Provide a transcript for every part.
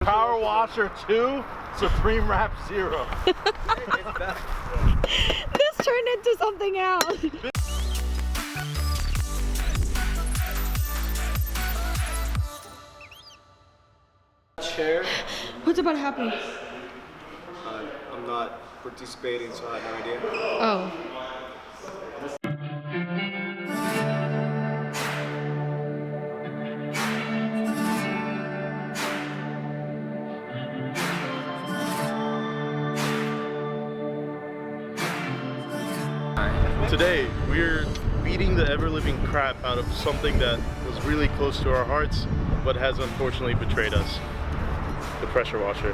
Power Washer 2, Supreme Wrap 0. This turned into something else. Chair. What's about to happen? I'm not participating, so I have no idea. Oh. Today, we're beating the ever-living crap out of something that was really close to our hearts, but has unfortunately betrayed us. The pressure washer.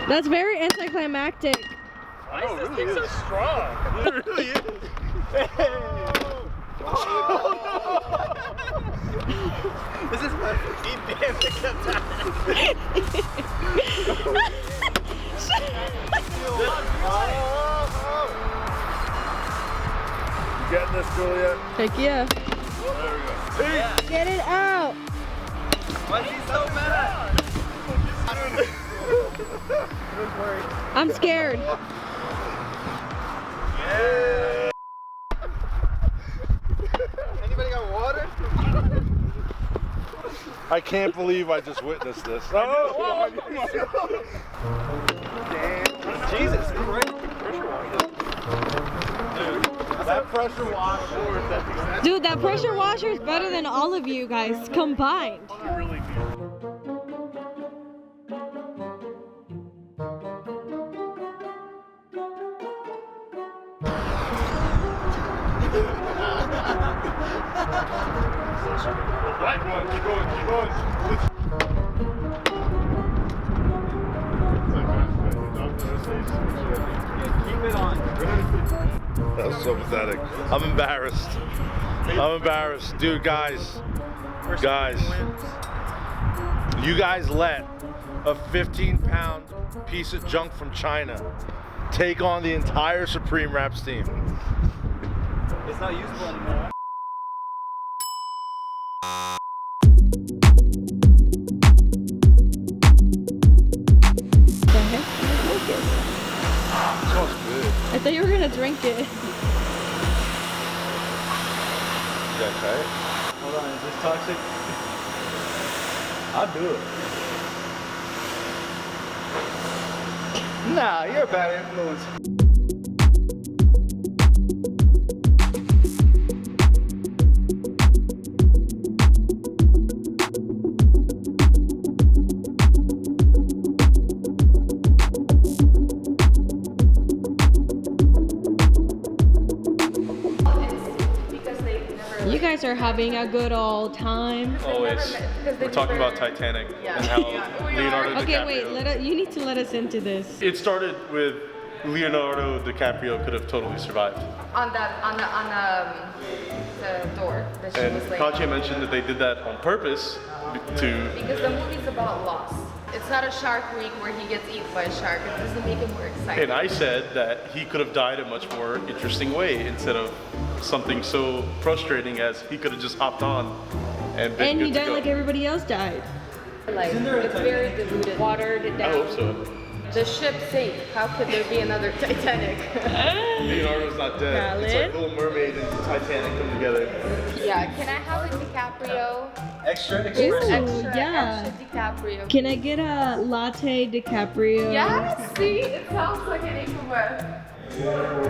That's very anticlimactic. Why is this thing so strong? It really is. Hey. Oh, no. This is my fucking damn pickup time. You getting this, Julia? Heck yeah. There we go. Hey. Get it out. Why is he so mad? I'm scared. Yeah. Anybody got water? I can't believe I just witnessed this. Oh, Jesus Christ. that pressure washer. Dude, that pressure washer is better than all of you guys combined. Really good. Right one, keep going, keep going. Keep it on. That was so pathetic. I'm embarrassed. I'm embarrassed. Dude, guys. You guys let a 15-pound piece of junk from China take on the entire Supreme Wraps team. It's not usable anymore. The heck? It smells good. I thought you were gonna drink it. Yeah, try it. Hold on, is this toxic? I'll do it. Nah, you're a bad influence. You guys are having a good old time. Always. We're talking about Titanic and how Leonardo DiCaprio. Okay, wait. You need to let us into this. It started with Leonardo DiCaprio could have totally survived. On the door that she And was laying Katya on. mentioned that they did that on purpose to. Because the movie's about loss. It's not a Shark Week where he gets eaten by a shark. It doesn't make it more exciting. And I said that he could have died a much more interesting way instead of something so frustrating as he could have just hopped on and been And good he to died go. like everybody else died. Like, it's very diluted, watered down. I hope so. The ship sank. How could there be another Titanic? Leonardo's not dead. It's like Little Mermaid and Titanic come together. Yeah, can I have a DiCaprio? Extra Ooh, Extra yeah. DiCaprio. Can I get a latte DiCaprio? Yeah, see? It sounds like an Equinox.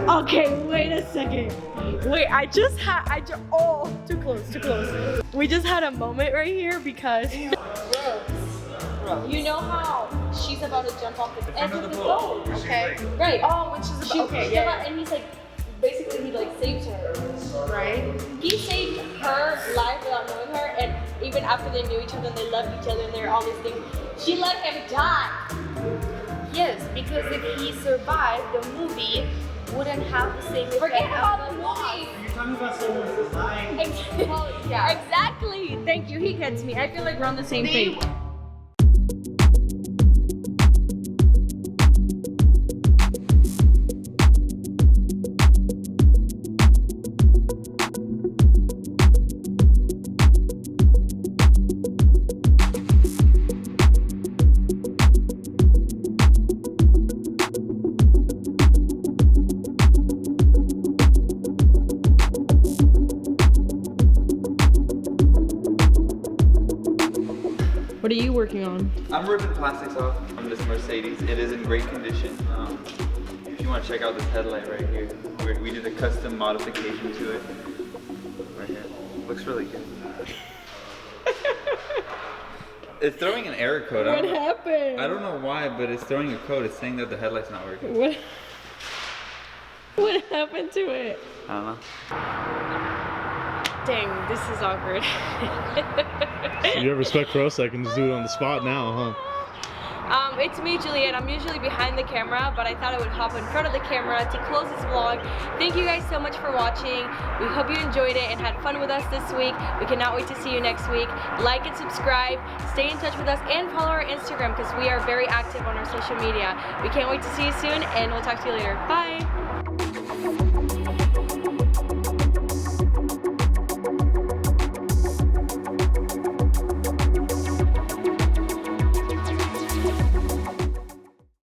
Okay, wait a second. Wait, oh, too close. We just had a moment right here because you know how she's about to jump off the edge of the boat. Okay. Right. Oh, which is okay. Yeah. And he's like, basically he like saves her. Right. He saved her life without knowing her, and even after they knew each other and they loved each other and they're all these things, she let him die. Yes, because if he survived, the movie wouldn't have the same effect. Forget about the loss. movie. You're talking about someone who's lying. Yeah. Exactly. Thank you. He gets me. I feel like we're on the same page. What are you working on? I'm ripping plastics off from this Mercedes. It is in great condition. If you want to check out this headlight right here, we did a custom modification to it. Right here. Looks really good. It's throwing an error code. What happened? I don't know why, but it's throwing a code. It's saying that the headlight's not working. What happened to it? I don't know. Dang, this is awkward. You have respect for us, I can just do it on the spot now, huh? It's me, Juliet. I'm usually behind the camera, but I thought I would hop in front of the camera to close this vlog. Thank you guys so much for watching. We hope you enjoyed it and had fun with us this week. We cannot wait to see you next week. Like and subscribe, stay in touch with us, and follow our Instagram because we are very active on our social media. We can't wait to see you soon, and we'll talk to you later. Bye!